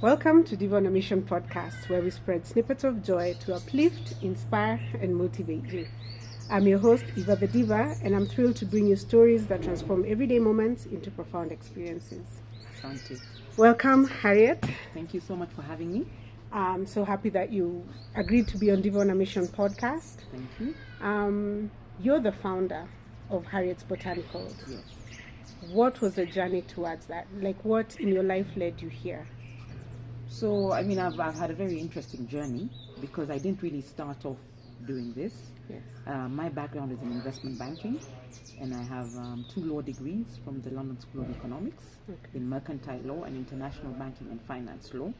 Welcome to Diva on a Mission podcast, where we spread snippets of joy to uplift, inspire, and motivate you. I'm your host, Eva the Diva, and I'm thrilled to bring you stories that transform everyday moments into profound experiences. Asante. Welcome, Harriet. Thank you so much for having me. I'm so happy that you agreed to be on Diva on a Mission podcast. Thank you. You're the founder of Harriet's Botanicals. Yes. What was the journey towards that? Like, what in your life led you here? So, I've had a very interesting journey because I didn't really start off doing this. Yes. My background is in investment banking, and I have 2 law degrees from the London School of Economics in mercantile law and international banking and finance law.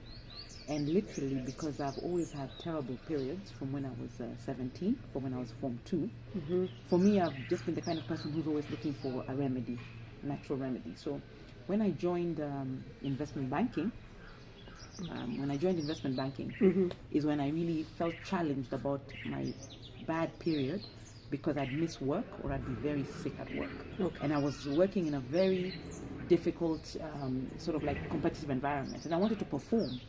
And literally, because I've always had terrible periods from when I was 17, from when I was Form 2, for me, I've just been the kind of person who's always looking for a remedy, natural remedy. So when I joined investment banking, is when I really felt challenged about my bad period because I'd miss work or I'd be very sick at work. Okay. And I was working in a very difficult sort of like competitive environment, and I wanted to perform.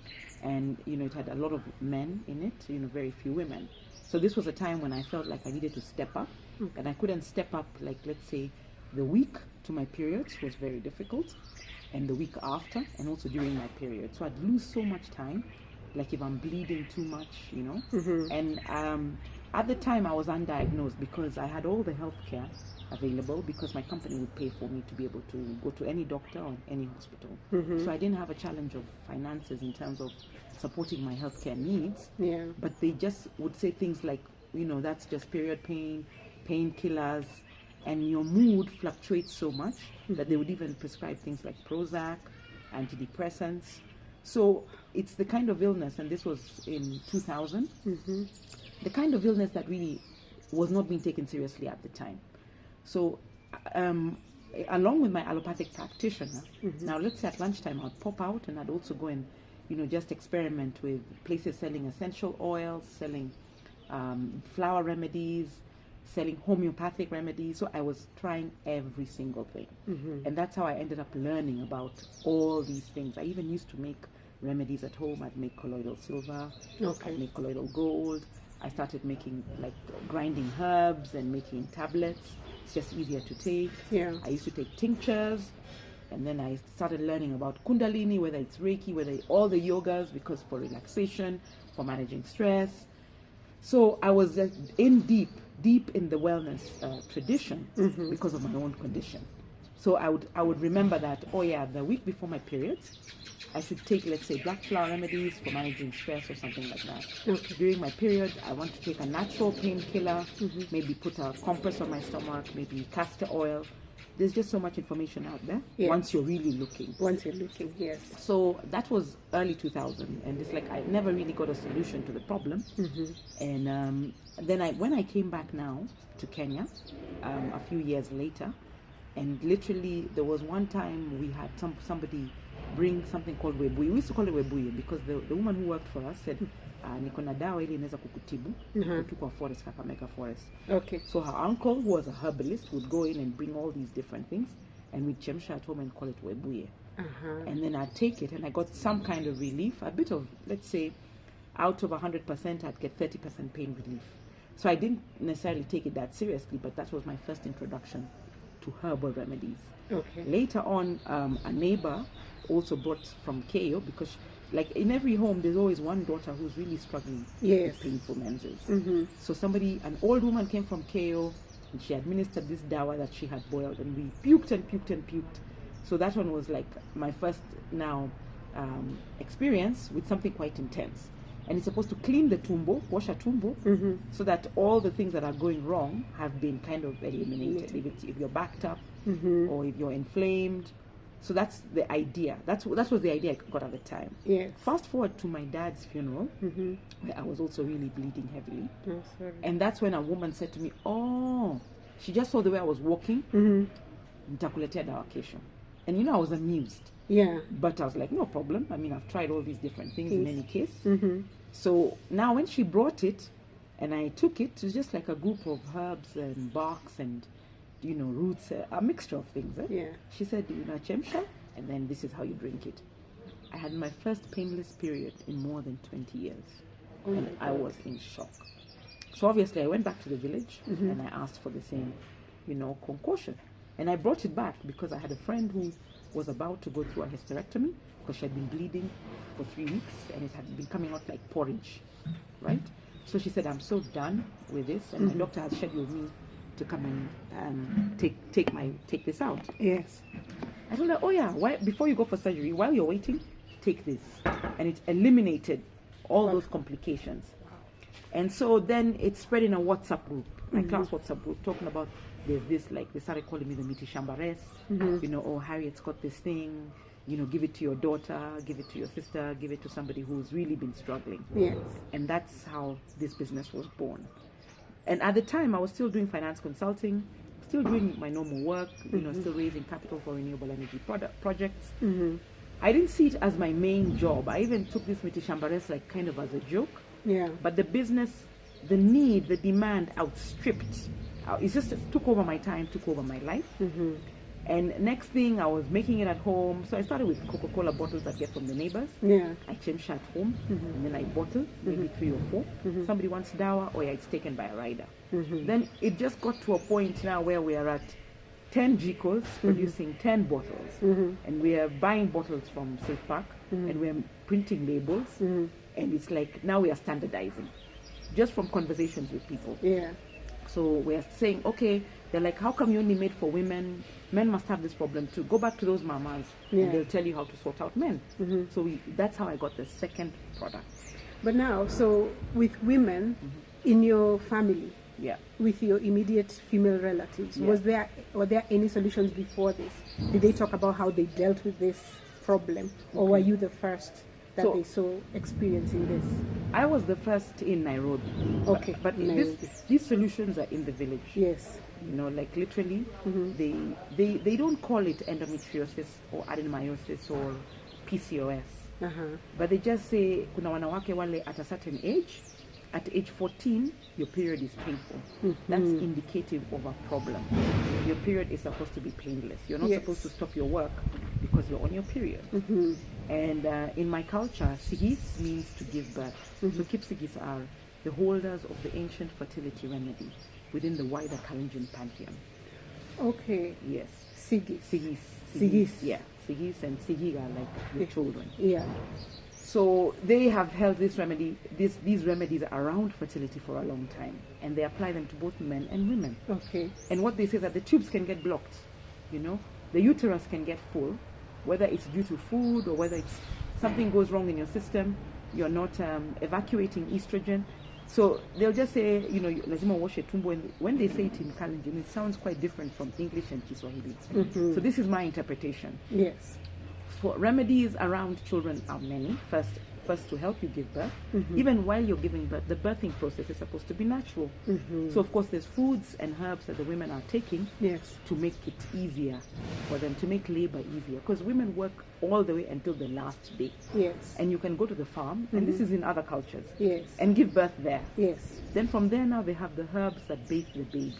And, it had a lot of men in it, very few women. So this was a time when I felt like I needed to step up, and I couldn't step up, like, let's say, the week to my periods was very difficult, and the week after, and also during my period. So I'd lose so much time, like if I'm bleeding too much, And at the time I was undiagnosed because I had all the healthcare available because my company would pay for me to be able to go to any doctor or any hospital. So I didn't have a challenge of finances in terms of supporting my healthcare needs. Yeah. But they just would say things like, that's just period pain, painkillers, and your mood fluctuates so much that they would even prescribe things like Prozac, antidepressants. So it's the kind of illness, and this was in 2000, the kind of illness that really was not being taken seriously at the time. So along with my allopathic practitioner, now let's say at lunchtime I'd pop out and I'd also go and, just experiment with places selling essential oils, selling flower remedies, selling homeopathic remedies. So I was trying every single thing. And that's how I ended up learning about all these things. I even used to make remedies at home. I'd make colloidal silver, I'd make colloidal gold. I started making, like, grinding herbs and making tablets. It's just easier to take. Yeah. I used to take tinctures, and then I started learning about Kundalini, whether it's Reiki, whether all the yogas, because for relaxation, for managing stress. So I was in deep in the wellness tradition because of my own condition. So I would remember that, the week before my periods, I should take, let's say, black flower remedies for managing stress or something like that. Okay. During my period, I want to take a natural painkiller, maybe put a compress on my stomach, maybe castor oil. There's just so much information out there once you're really looking. Once you're looking, yes. So that was early 2000, and it's like I never really got a solution to the problem. And then when I came back now to Kenya, a few years later, and literally there was one time we had somebody bring something called webuye. We used to call it webuye because the woman who worked for us said, niko na dawa ili inaweza kukutibu kutoka forest, Kakamega forest. Okay. So her uncle, who was a herbalist, would go in and bring all these different things, and we'd chemsha at home and call it webuye. And then I'd take it, and I got some kind of relief, a bit of, let's say, out of 100%, I'd get 30% pain relief. So I didn't necessarily take it that seriously, but that was my first introduction to herbal remedies. Okay. Later on, a neighbor also brought from KO, because like in every home there's always one daughter who's really struggling with painful menses. So an old woman came from KO, and she administered this dawa that she had boiled, and we puked and puked and puked. So that one was like my first experience with something quite intense. And it's supposed to clean the tumbo, wash a tumbo, so that all the things that are going wrong have been kind of eliminated. If you're backed up, or if you're inflamed. So that's the idea. That was the idea I got at the time. Yes. Fast forward to my dad's funeral, where I was also really bleeding heavily. Oh, sorry. And that's when a woman said to me, she just saw the way I was walking, nitakuletea dawa kesho. And I was amused. Yeah. But I was like, no problem. I mean, I've tried all these different things in any case. So now when she brought it and I took it, it was just like a group of herbs and barks and roots, a mixture of things. Yeah. She said, chemsha, and then this is how you drink it. I had my first painless period in more than 20 years. Oh my And I God. was in shock. So obviously I went back to the village and I asked for the same, concoction. And I brought it back because I had a friend who was about to go through a hysterectomy because she had been bleeding for 3 weeks and it had been coming out like porridge, right? So she said, I'm so done with this, and my doctor has scheduled me to come and take this out. Yes. I told her, oh yeah, why, before you go for surgery, while you're waiting, take this. And it eliminated all those complications. And so then it spread in a WhatsApp group, my class WhatsApp group, talking about there's this, like, they started calling me the Miti Shambares, oh, Harriet's got this thing, give it to your daughter, give it to your sister, give it to somebody who's really been struggling. Yes. And that's how this business was born. And at the time, I was still doing finance consulting, still doing my normal work, still raising capital for renewable energy projects. I didn't see it as my main job. I even took this Miti Shambares like kind of as a joke. Yeah. But the business, the need, the demand outstripped. It just took over my time, took over my life. And next thing, I was making it at home. So I started with Coca-Cola bottles I get from the neighbors. Yeah. I changed at home, and then I bottle, maybe 3 or 4. Somebody wants dawa, or it's taken by a rider. Then it just got to a point now where we are at 10 Jicos producing 10 bottles. And we are buying bottles from Safe Park, and we're printing labels. And it's like, now we are standardizing, just from conversations with people. Yeah. So we're saying, okay, they're like, how come you only made for women? Men must have this problem too. Go back to those mamas, and they'll tell you how to sort out men. So that's how I got the second product. But now, so with women in your family, Yeah. with your immediate female relatives, were there any solutions before this? Did they talk about how they dealt with this problem, or were you the first that they saw experiencing this? I was the first in Nairobi. Okay. But Nairobi. these solutions are in the village. Yes. Like literally, they don't call it endometriosis or adenomyosis or PCOS. But they just say, kuna wanawake wale at a certain age, at age 14, your period is painful. That's indicative of a problem. Your period is supposed to be painless. You're not supposed to stop your work because you're on your period. And in my culture, sigis means to give birth. So Kipsigis are the holders of the ancient fertility remedy within the wider Kalenjin pantheon. Okay. Yes. Sigis. Sigis. Yeah. Sigis and Sigiga, like the children. Yeah. So they have held this remedy, these remedies around fertility for a long time, and they apply them to both men and women. Okay. And what they say is that the tubes can get blocked, the uterus can get full, whether it's due to food or whether it's something goes wrong in your system, you're not evacuating estrogen. So they'll just say, lazima uoshe tumbo. And when they say it in Kalenjin, it sounds quite different from English and Kiswahili. So this is my interpretation. Yes. For remedies around children are many. First to help you give birth. Even while you're giving birth, the birthing process is supposed to be natural. So of course there's foods and herbs that the women are taking to make it easier for them, to make labor easier. Because women work all the way until the last day. Yes. And you can go to the farm, and this is in other cultures, Yes. and give birth there. Yes. Then from there now they have the herbs that bathe the baby,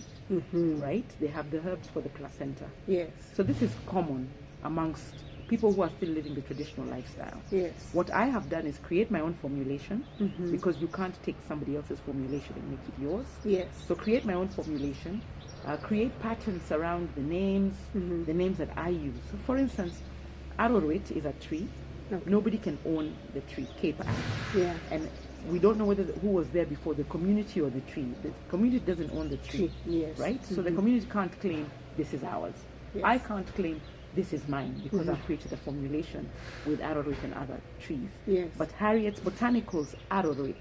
right? They have the herbs for the placenta. Yes. So this is common amongst people who are still living the traditional lifestyle. Yes. What I have done is create my own formulation, because you can't take somebody else's formulation and make it yours. Yes. So create my own formulation, create patterns around the names that I use. So for instance, arrowroot is a tree. Okay. Nobody can own the tree, Cape. Yeah. And we don't know who was there before, the community or the tree. The community doesn't own the tree, Yes. right? So the community can't claim this is ours. Yes. I can't claim this is mine because I've created a formulation with arrowroot and other trees. Yes. But Harriet's Botanicals arrowroot,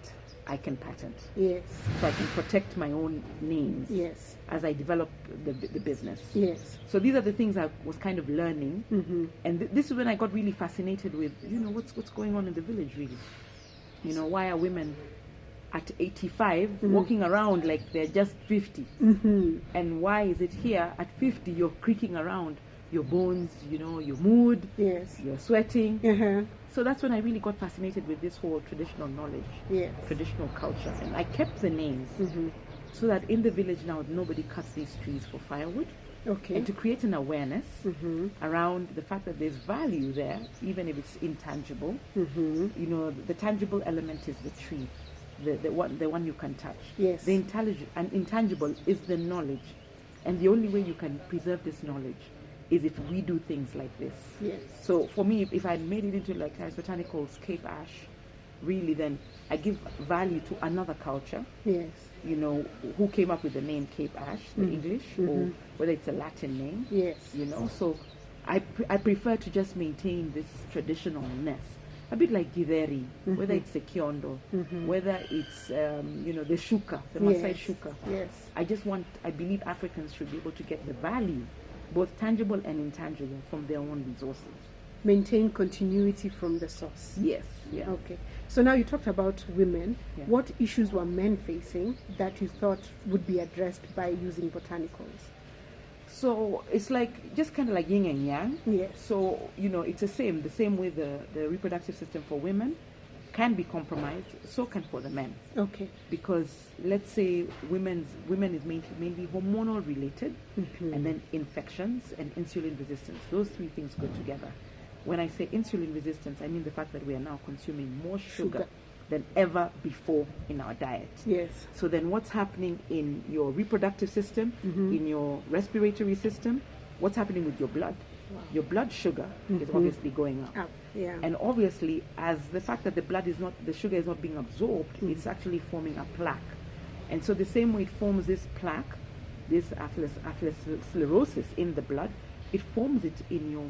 I can patent. Yes. So I can protect my own names Yes. as I develop the business. Yes. So these are the things I was kind of learning. And this is when I got really fascinated with, what's going on in the village really. Why are women at 85 walking around like they're just 50? And why is it here at 50 you're creaking around? Your bones, your mood, Yes. you're sweating. Uh-huh. So that's when I really got fascinated with this whole traditional knowledge, Yes. traditional culture. And I kept the names so that in the village now nobody cuts these trees for firewood. Okay. and to create an awareness around the fact that there's value there, even if it's intangible. You know, the tangible element is the tree, the one you can touch. Yes. The intangible is the knowledge, and the only way you can preserve this knowledge is if we do things like this. Yes. So for me, if I made it into like Harris Botanicals Cape Ash, really, then I give value to another culture. Yes. You know, who came up with the name Cape Ash, the English, or whether it's a Latin name. Yes. You know, so I prefer to just maintain this traditionalness, a bit like Githeri, whether it's the Kiondo, whether it's you know, the Shuka, the Maasai Yes. Shuka. Yes. I believe Africans should be able to get the value, both tangible and intangible, from their own resources. Maintain continuity from the source. Yes. Yeah. Okay. So now you talked about women. Yeah. What issues were men facing that you thought would be addressed by using botanicals? So it's like just kind of like yin and yang. Yes. So, you know, it's the same way the reproductive system for women can be compromised, so can for the men. Okay. Because let's say women is mainly hormonal related, and then infections and insulin resistance. Those three things go together. When I say insulin resistance, I mean the fact that we are now consuming more sugar than ever before in our diet. Yes. So then what's happening in your reproductive system, in your respiratory system, what's happening with your blood? Wow. Your blood sugar is obviously going up. Up. Yeah. And obviously, as the fact that the sugar is not being absorbed, it's actually forming a plaque. And so the same way it forms this plaque, this atherosclerosis in the blood, it forms it in your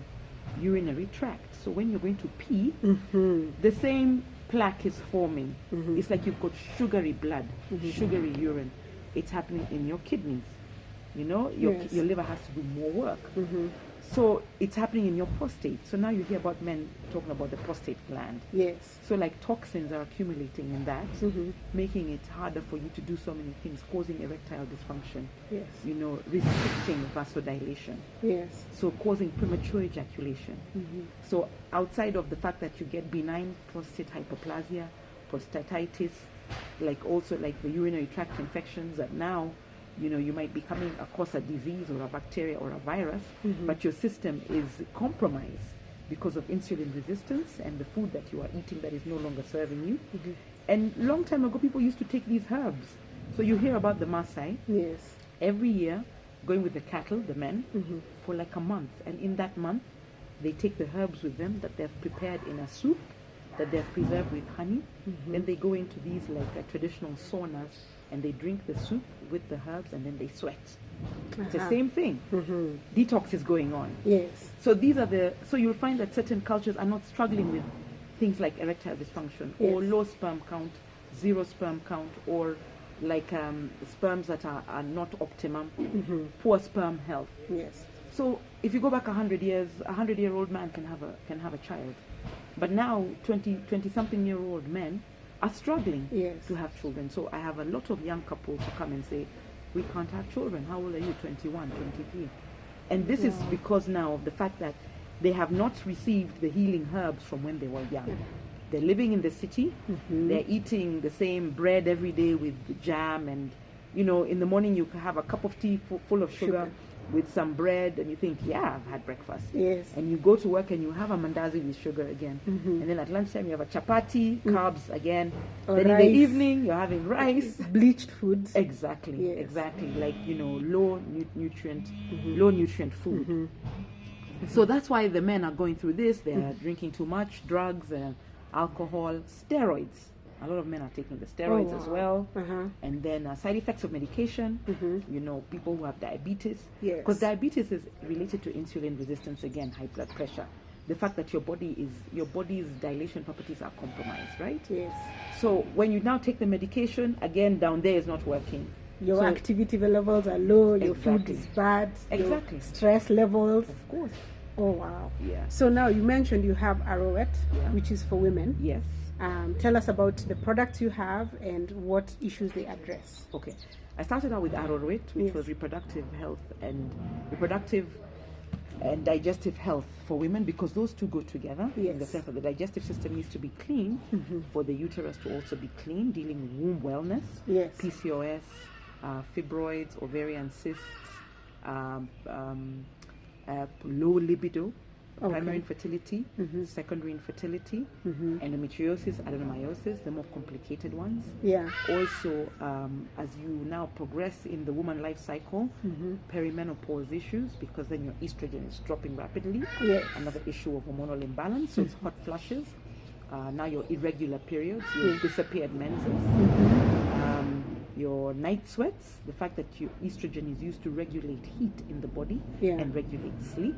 urinary tract. So when you're going to pee, the same plaque is forming. It's like you've got sugary blood, sugary urine. It's happening in your kidneys. You know, your liver has to do more work. So it's happening in your prostate. So now you hear about men talking about the prostate gland. Yes. So like toxins are accumulating in that, making it harder for you to do so many things, causing erectile dysfunction. Yes. You know, restricting vasodilation. Yes. So causing premature ejaculation. So outside of the fact that you get benign prostate hyperplasia, prostatitis, like also like the urinary tract infections that now, you know, you might be coming across a disease or a bacteria or a virus, but your system is compromised because of insulin resistance and the food that you are eating that is no longer serving you. And long time ago, people used to take these herbs. So you hear about the Maasai. Yes. Every year, going with the cattle, the men, for like a month. And in that month, they take the herbs with them that they've prepared in a soup, that they've preserved with honey. Then they go into these like traditional saunas, and they drink the soup with the herbs, and then they sweat. It's the same thing. Detox is going on. Yes. So so you'll find that certain cultures are not struggling with things like erectile dysfunction or low sperm count, zero sperm count, or like sperms that are not optimum, poor sperm health. Yes. So if you go back 100 years, a 100-year-old man can have a child, but now 20-something-year-old men are struggling to have children. So I have a lot of young couples who come and say, we can't have children. How old are you? 21, 23. And this is because now of the fact that they have not received the healing herbs from when they were young. They're living in the city. They're eating the same bread every day with jam, and you know, in the morning you have a cup of tea full of sugar with some bread, and you think, yeah, I've had breakfast. Yes. And you go to work and you have a mandazi with sugar again. And then at lunchtime you have a chapati, carbs again. Or then rice. in the evening you're having rice. Bleached foods. Exactly, Yes. exactly. Like, you know, low nutrient food. So that's why the men are going through this. They're drinking too much, drugs, alcohol, steroids. A lot of men are taking the steroids as well. And then side effects of medication, you know, people who have diabetes. Yes. Because diabetes is related to insulin resistance again, high blood pressure. The fact that your body's dilation properties are compromised, right? Yes. So when you now take the medication, again, down there is not working. Your activity levels are low, your food Exactly. is bad, Exactly. your stress levels. Of course. Oh, wow. Yeah. So now you mentioned you have Arrowet, which is for women. Yes. Tell us about the products you have and what issues they address. Okay. I started out with Arrowet, which was reproductive and digestive health for women, because those two go together in the sense that the digestive system needs to be clean for the uterus to also be clean, dealing with womb wellness, PCOS, fibroids, ovarian cysts, low libido, Okay. primary infertility, secondary infertility, endometriosis, adenomyosis, the more complicated ones. Yeah. Also, as you now progress in the woman life cycle, perimenopause issues, because then your estrogen is dropping rapidly. Yes. Another issue of hormonal imbalance, so it's hot flushes. Now your irregular periods, your disappeared menses, your night sweats, the fact that your estrogen is used to regulate heat in the body and regulate sleep.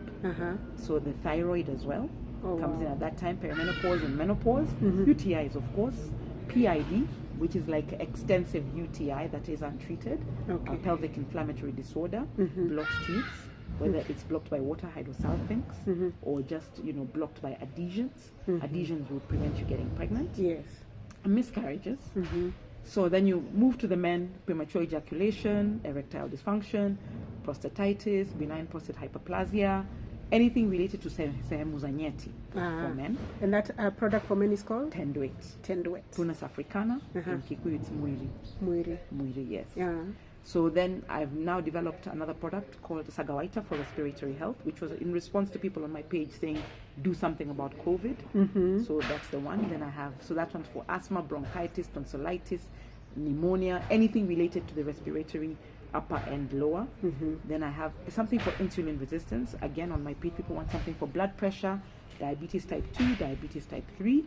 So the thyroid as well comes in at that time, perimenopause and menopause. UTIs, of course, PID, which is like extensive UTI that is untreated, pelvic inflammatory disorder, blocked tubes, whether it's blocked by water hydrosalpinx or just blocked by adhesions. Adhesions will prevent you getting pregnant. Yes. And miscarriages. So then you move to the men: premature ejaculation, erectile dysfunction, prostatitis, benign prostate hyperplasia, anything related to sehemu za nyeti for men. And that product for men is called? Tenduate. Tenduate. Prunus africana. In Kikuyu it's mwiri. Mwiri. Mwiri, yes. Yeah. So then I've now developed another product called Sagawaita for respiratory health, which was in response to people on my page saying, do something about COVID. So that's the one. Then I have, so that one's for asthma, bronchitis, tonsillitis, pneumonia, anything related to the respiratory, upper and lower. Then I have something for insulin resistance. Again, on my page, people want something for blood pressure, diabetes type 2, diabetes type 3,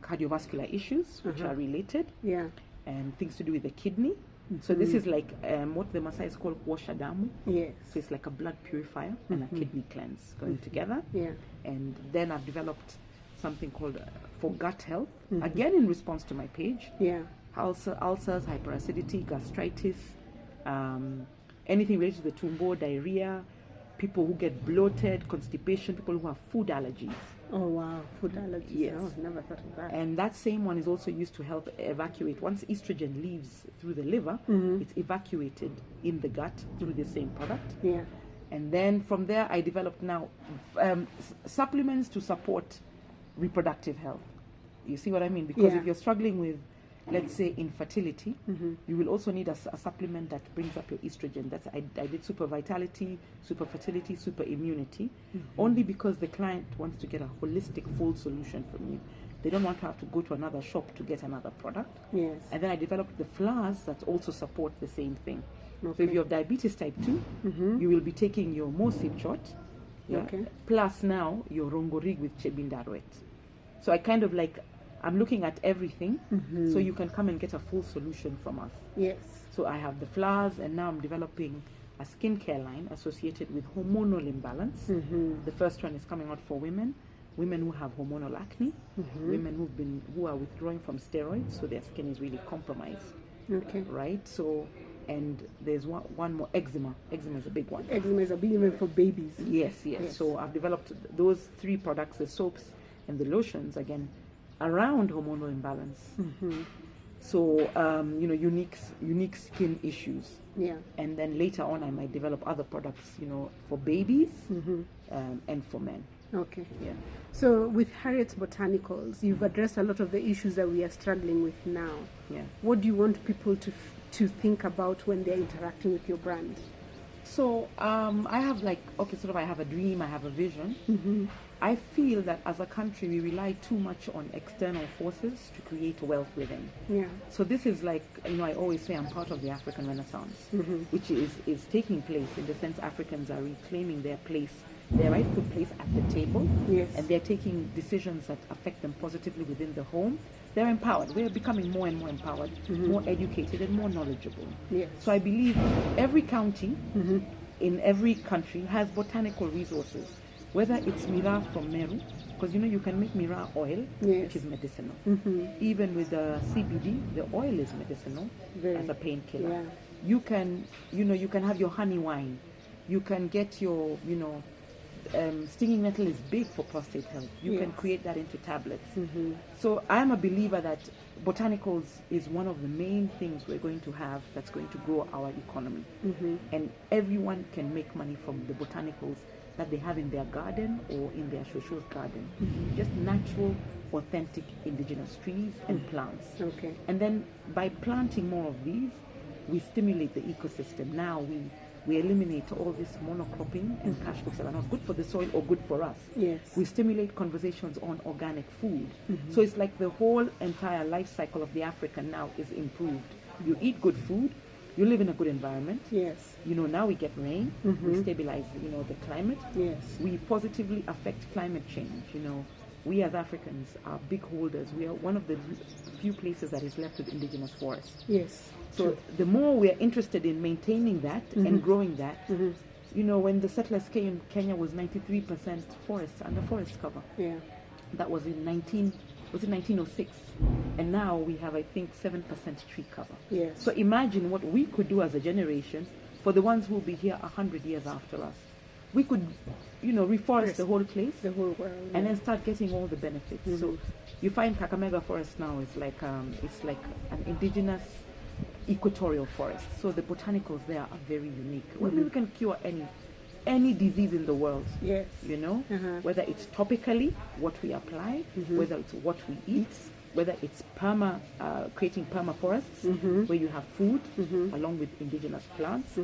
cardiovascular issues, which are related. Yeah. And things to do with the kidney. So this is like what the Maasai call kuosha damu. Yes. So it's like a blood purifier and a kidney cleanse going together. Yeah. And then I've developed something called for gut health, again in response to my page. Yeah. Ulcers, hyperacidity, gastritis, anything related to the tumbo, diarrhea, people who get bloated, constipation, people who have food allergies. Oh wow, food allergies. Yes. Oh, never thought of that. And that same one is also used to help evacuate. Once estrogen leaves through the liver, it's evacuated in the gut through the same product. Yeah. And then from there, I developed now supplements to support reproductive health. You see what I mean? Because if you're struggling with, let's say, infertility, you will also need a supplement that brings up your estrogen. That's I did super vitality, super fertility, super immunity, only because the client wants to get a holistic, full solution from you. They don't want to have to go to another shop to get another product. Yes. And then I developed the flowers that also support the same thing. So if you have diabetes type 2, you will be taking your Mosip shot, plus now your Rongorig with Chebindarwet. So I kind of like, I'm looking at everything, so you can come and get a full solution from us. Yes. So I have the flowers, and now I'm developing a skincare line associated with hormonal imbalance. The first one is coming out for women who have hormonal acne, women who are withdrawing from steroids, so their skin is really compromised. Okay. Right? So, and there's one more, eczema. Eczema is a big one. Eczema is a big one for babies. Yes. So I've developed those 3 products, the soaps and the lotions, again, around hormonal imbalance. So, unique skin issues. Yeah. And then later on, I might develop other products, for babies and for men. Okay. Yeah. So with Harriet's Botanicals, you've addressed a lot of the issues that we are struggling with now. Yeah. What do you want people to think about when they're interacting with your brand? So I have I have a dream, I have a vision. I feel that as a country we rely too much on external forces to create wealth within. Yeah. So this is like, I always say I'm part of the African Renaissance, which is taking place in the sense Africans are reclaiming their rightful place at the table. Yes. And they're taking decisions that affect them positively within the home. They're empowered. We're becoming more and more empowered, more educated and more knowledgeable. Yes. So I believe every county in every country has botanical resources, whether it's Mira from Meru, because you can make Mira oil, which is medicinal. Even with the CBD, the oil is medicinal as a painkiller. Yeah. You can have your honey wine. You can get your, stinging nettle is big for prostate health. You can create that into tablets. So I am a believer that botanicals is one of the main things we're going to have that's going to grow our economy. And everyone can make money from the botanicals that they have in their garden or in their shosho's garden. Just natural, authentic indigenous trees and plants. Okay. And then by planting more of these, we stimulate the ecosystem. Now we eliminate all this monocropping and cash crops that are not good for the soil or good for us. Yes. We stimulate conversations on organic food. So it's like the whole entire life cycle of the African now is improved. You eat good food, you live in a good environment. Yes. You know, now we get rain, we stabilize, you know, the climate. Yes. We positively affect climate change. You know, we as Africans are big holders. We are one of the few places that is left with indigenous forests. Yes. So the more we are interested in maintaining that and growing that, you know, when the settlers came, Kenya was 93% forest, under forest cover. Yeah. That was in 1906, and now we have, I think, 7% tree cover. Yes. So imagine what we could do as a generation for the ones who will be here 100 years after us. We could, you know, reforest the whole place, the whole world, and then start getting all the benefits. So you find Kakamega Forest now is like an indigenous equatorial forest. So the botanicals there are very unique. Well, we can cure any disease in the world. Yes. You know, whether it's topically what we apply, whether it's what we eat, whether it's creating permaforests where you have food along with indigenous plants.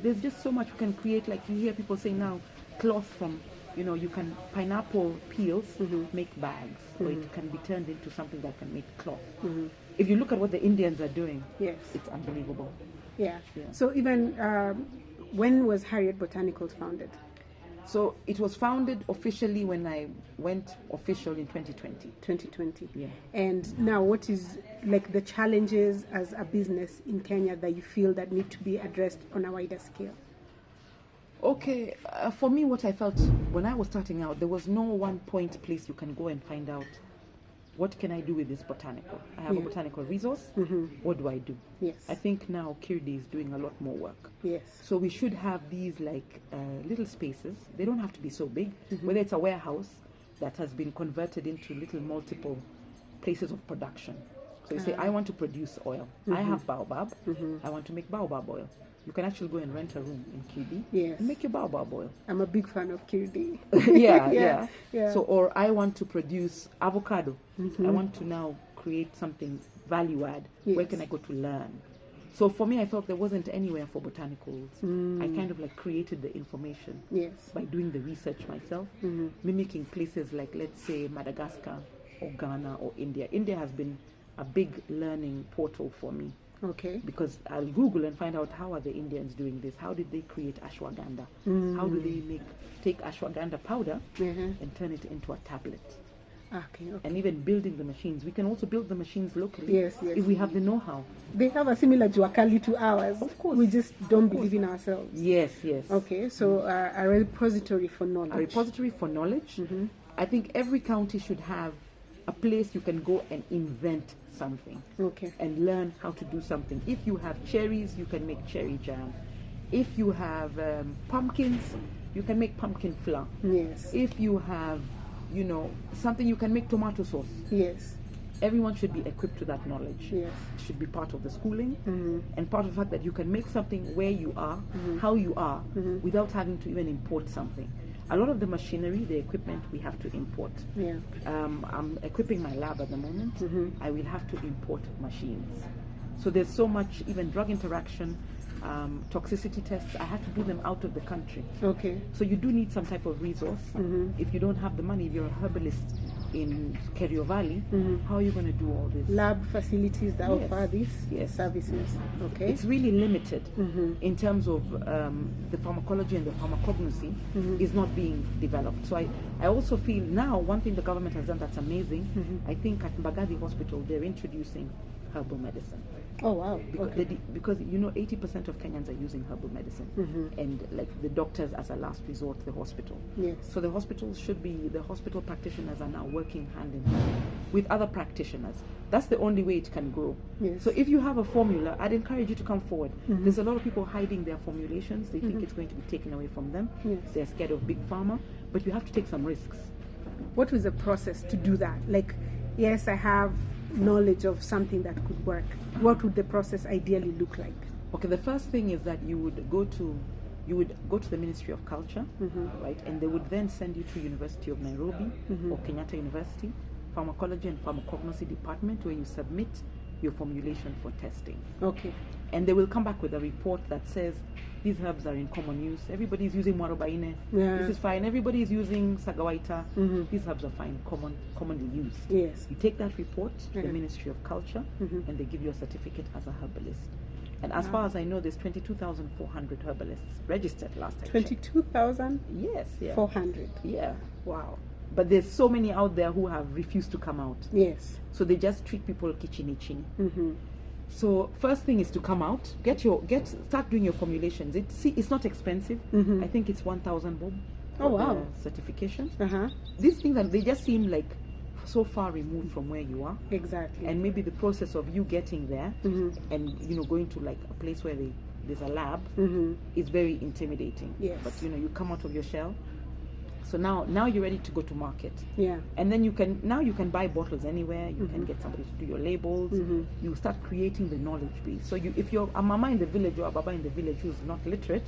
There's just so much we can create. Like you hear people say now, cloth from, you know, you can pineapple peels make bags, or it can be turned into something that can make cloth. If you look at what the Indians are doing, yes, it's unbelievable. Yeah. So even when was Harriet Botanicals founded? So it was founded officially when I went official in 2020. 2020. Yeah. And now what is like the challenges as a business in Kenya that you feel that need to be addressed on a wider scale? Okay, for me, what I felt when I was starting out, there was no one point place you can go and find out what can I do with this botanical. I have a botanical resource. What do I do? Yes. I think now Kirdi is doing a lot more work. Yes. So we should have these like little spaces. They don't have to be so big. Whether it's a warehouse that has been converted into little multiple places of production. So you say, I want to produce oil. I have baobab. I want to make baobab oil. You can actually go and rent a room in Kirdi and make your baobab oil. I'm a big fan of Kirdi. yeah. So, or I want to produce avocado. I want to now create something value add. Where can I go to learn? So for me, I felt there wasn't anywhere for botanicals. I kind of like created the information by doing the research myself, mimicking places like, let's say, Madagascar or Ghana or India. India has been a big learning portal for me. Okay. Because I'll Google and find out how are the Indians doing this. How did they create ashwagandha? How do they take ashwagandha powder and turn it into a tablet? Okay. And even building the machines. We can also build the machines locally. Yes. If we have the know-how. They have a similar juakali to ours. Of course. We just don't believe in ourselves. Yes. Okay. So a repository for knowledge. A repository for knowledge. I think every county should have a place you can go and invent something. Okay. And learn how to do something. If you have cherries, you can make cherry jam. If you have pumpkins, you can make pumpkin flour. Yes. If you have, you know, something, you can make tomato sauce. Yes. Everyone should be equipped to that knowledge. Yes. It should be part of the schooling and part of the fact that you can make something where you are, how you are, without having to even import something. A lot of the machinery, the equipment, we have to import. Yeah. I'm equipping my lab at the moment. I will have to import machines. So there's so much, even drug interaction, toxicity tests, I have to do them out of the country. Okay. So you do need some type of resource. If you don't have the money, if you're a herbalist in Kerio Valley, how are you going to do all this? Lab facilities that offer these services. Okay. It's really limited in terms of the pharmacology and the pharmacognosy is not being developed. So I also feel now one thing the government has done that's amazing, I think at Mbagathi Hospital they're introducing herbal medicine. Oh wow! Because you know 80% of Kenyans are using herbal medicine, and like the doctors as a last resort, the hospital. Yes. So the hospitals should be, the hospital practitioners are now working hand in hand with other practitioners. That's the only way it can grow. Yes. So if you have a formula, I'd encourage you to come forward. There's a lot of people hiding their formulations. They think it's going to be taken away from them. Yes. They're scared of big pharma, but you have to take some risks. What was the process to do that? Like, yes, I have knowledge of something that could work. What would the process ideally look like? Okay, the first thing is that you would go to the Ministry of Culture, right, and they would then send you to University of Nairobi or Kenyatta University, Pharmacology and Pharmacognosy Department, where you submit your formulation for testing. Okay. And they will come back with a report that says these herbs are in common use. Everybody's using Mwarobaine. Yeah. This is fine. Everybody is using Sagawaita. These herbs are fine, commonly used. Yes. You take that report to the Ministry of Culture, and they give you a certificate as a herbalist. And as far as I know, there's 22,400 herbalists registered last time. 22,000? Yes, yeah. 400. Yeah. Wow. But there's so many out there who have refused to come out. Yes. So they just treat people kichini. So first thing is to come out, start doing your formulations. It's not expensive. I think it's 1,000 bob. Oh wow! Certification. These things they just seem like so far removed from where you are. Exactly. And maybe the process of you getting there and going to like a place where there's a lab is very intimidating. Yes. But you come out of your shell. So now you're ready to go to market. Yeah. And then you can buy bottles anywhere. You can get somebody to do your labels. You start creating the knowledge base. So if you're a mama in the village or a baba in the village who's not literate,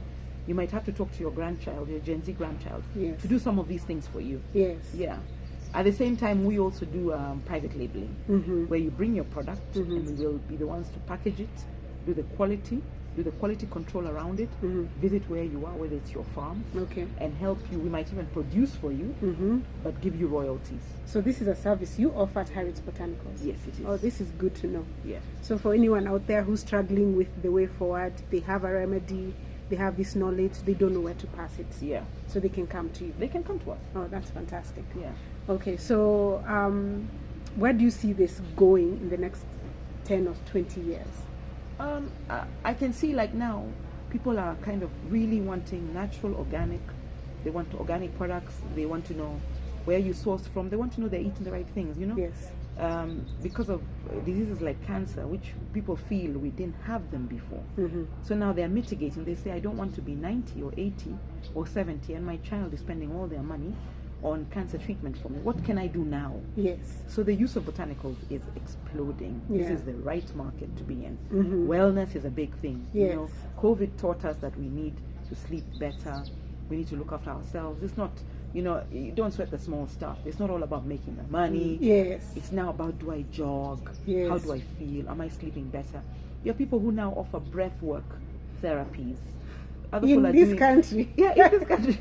you might have to talk to your grandchild, your Gen Z grandchild, to do some of these things for you. Yes. Yeah. At the same time, we also do private labeling, where you bring your product and we will be the ones to package it, do the quality control around it, visit where you are, whether it's your farm, and help you. We might even produce for you, but give you royalties. So this is a service you offer at Harriet's Botanicals? Yes, it is. Oh, this is good to know. Yeah. So for anyone out there who's struggling with the way forward, they have a remedy, they have this knowledge, they don't know where to pass it. Yeah. So they can come to you. They can come to us. Oh, that's fantastic. Yeah. Okay, so where do you see this going in the next 10 or 20 years? I can see like now people are kind of really wanting natural, organic. They want organic products. They want to know where you source from. They want to know they're eating the right things, Yes. Because of diseases like cancer, which people feel we didn't have them before. So now they're mitigating. They say, I don't want to be 90 or 80 or 70 and my child is spending all their money on cancer treatment for me. What can I do now? Yes. So the use of botanicals is exploding. Yeah. This is the right market to be in. Wellness is a big thing. Yes. COVID taught us that we need to sleep better. We need to look after ourselves. It's not, you don't sweat the small stuff. It's not all about making the money. Yes. It's now about, do I jog? Yes. How do I feel? Am I sleeping better? You have people who now offer breath work therapies. Other people In are this doing, country. Yeah, in this country.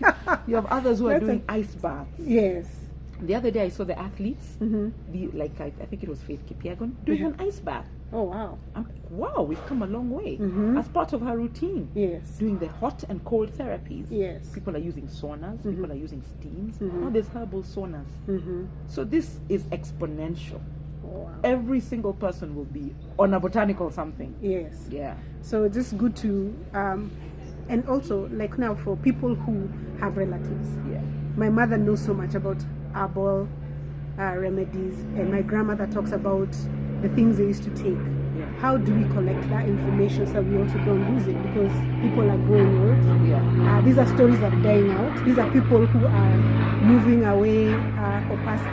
You have others who are doing ice baths. Yes. The other day I saw the athletes, I think it was Faith Kipyegon, doing an ice bath. Oh, wow. Wow, we've come a long way. As part of her routine. Yes. Doing the hot and cold therapies. Yes. People are using saunas, people are using steams. Now there's herbal saunas. So this is exponential. Wow. Every single person will be on a botanical something. Yes. Yeah. So it's just good to, and also like now for people who have relatives. Yeah. My mother knows so much about herbal remedies, and my grandmother talks about the things they used to take. Yeah. How do we collect that information so we also don't lose it? Because people are growing old. Yeah. These are stories that are dying out. These are people who are moving away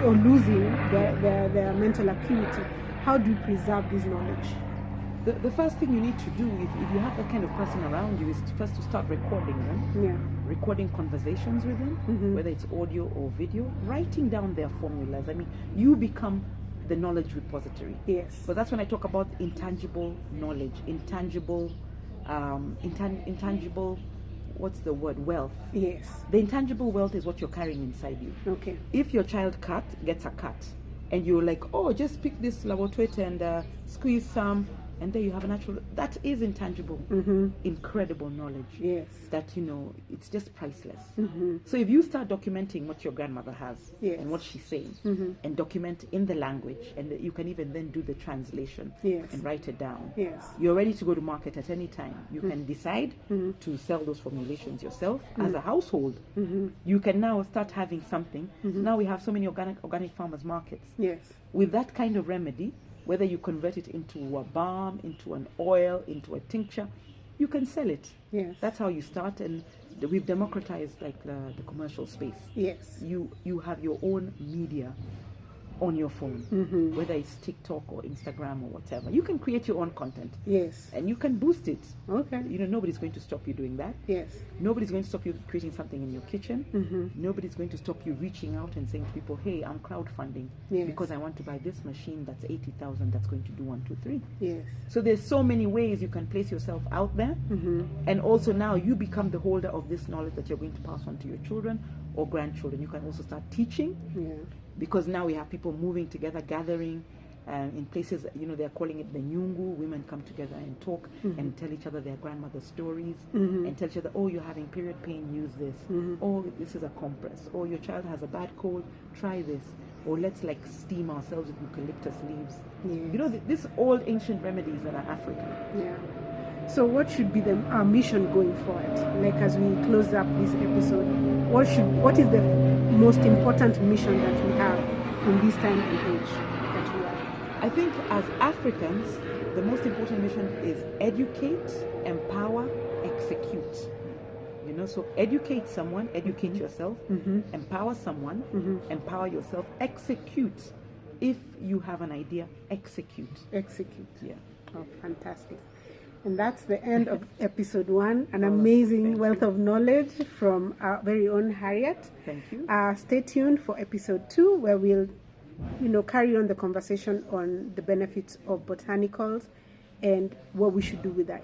or losing their mental acuity. How do we preserve this knowledge? The first thing you need to do, if you have that kind of person around you, is first to start recording them. Yeah. Recording conversations with them, whether it's audio or video, writing down their formulas. I mean, you become the knowledge repository. Yes. So that's when I talk about intangible knowledge, intangible, what's the word? Wealth. Yes. The intangible wealth is what you're carrying inside you. Okay. If your child gets a cut, and you're like, oh, just pick this lavotwet and squeeze some, and there you have a natural, that is intangible, incredible knowledge. Yes. That, it's just priceless. So if you start documenting what your grandmother has and what she's saying, and document in the language, and you can even then do the translation and write it down. Yes. You're ready to go to market at any time. You can decide to sell those formulations yourself as a household. You can now start having something. Now we have so many organic farmers markets. Yes. With that kind of remedy, whether you convert it into a balm, into an oil, into a tincture, you can sell it. Yes. That's how you start, and we've democratized like the commercial space. Yes. You have your own media on your phone, whether it's TikTok or Instagram or whatever. You can create your own content. Yes. And you can boost it. Okay. You know, nobody's going to stop you doing that. Yes. Nobody's going to stop you creating something in your kitchen. Nobody's going to stop you reaching out and saying to people, hey, I'm crowdfunding because I want to buy this machine that's 80,000 that's going to do 1, 2, 3. Yes. So there's so many ways you can place yourself out there. And also now you become the holder of this knowledge that you're going to pass on to your children or grandchildren. You can also start teaching. Yeah. Because now we have people moving together, gathering in places, you know, they're calling it the Nyungu. Women come together and talk and tell each other their grandmother's stories and tell each other, oh, you're having period pain, use this. Oh, this is a compress. Oh, your child has a bad cold, try this. Or let's like steam ourselves with eucalyptus leaves. You know, these old ancient remedies that are African. Yeah. So what should be our mission going forward? Like as we close up this episode, what is the most important mission that we have in this time and age that we are? I think as Africans, the most important mission is educate, empower, execute. You know, so educate someone, educate yourself, empower someone, empower yourself, execute. If you have an idea, execute. Execute. Yeah. Oh, fantastic. And that's the end of episode 1. An amazing wealth of knowledge from our very own Harriet. Thank you. Stay tuned for episode 2, where we'll, carry on the conversation on the benefits of botanicals and what we should do with that